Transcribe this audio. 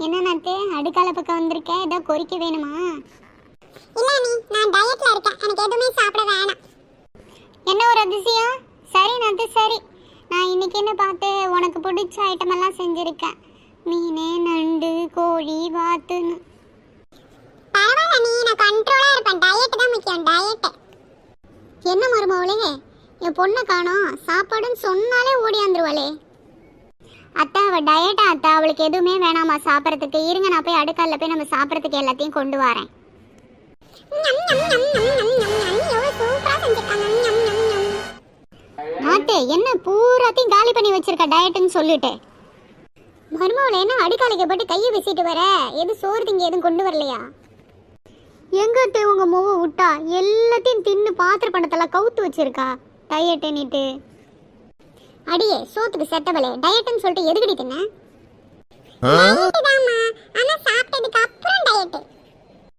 என்ன நாத்து அடுக்கால பக்கம் வந்திருக்க? ஏதோ கொறிக்க வேணுமா? இல்ல நீ நான் டயட்ல இருக்கேன். எனக்கு எதுவுமே சாப்பிட வேணாம். என்ன ஒரு அதிசயம். சரி நாத்து சரி. நான் இன்னைக்கு என்ன பார்த்து உனக்கு பிடிச்ச ஐட்டம் எல்லாம் செஞ்சிருக்கேன். மீன், நண்டு, கோழி, வாத்துன்னு. பரவாயில்ல நீ, நான் கண்ட்ரோலா இருப்பேன். டயட் தான் முக்கியம், டயட். என்ன மருமவளே, என் பொண்ணை காணோம். சாப்பாடுன்னு சொன்னாலே ஓடியாந்துருவாளே. அத்தா அவ டயட்டா அத்தா, அவளுக்கு எதுவுமே வேணாமா சாப்பிட்றதுக்கு. இருங்க நான் போய் அடுக்கால போய் நம்ம சாப்பிட்றதுக்கு எல்லாத்தையும் கொண்டு வரேன். சூப்பரா செஞ்சிருக்காங்க. நாத்து என்ன பூராத்தையும் காலி பண்ணி வச்சிருக்க டயட்னு சொல்லிட்டு. மருமவளை என்ன அடுக்காலைக்கு போட்டு கையை வீசிட்டு வர? எது சோறு திங்க எதுவும் கொண்டு வரலையா? எங்கிட்ட உங்க மூவ விட்டா எல்லாத்தையும் தின்னு பாத்திர பண்டத்தெல்லாம் கவுத்து வச்சிருக்கா டயட்டுன்னுட்டு. அடியே சோத்துக்கு செட்டவளே, டயட்னு சொல்லிட்டு எதுக்கடி தின்ன?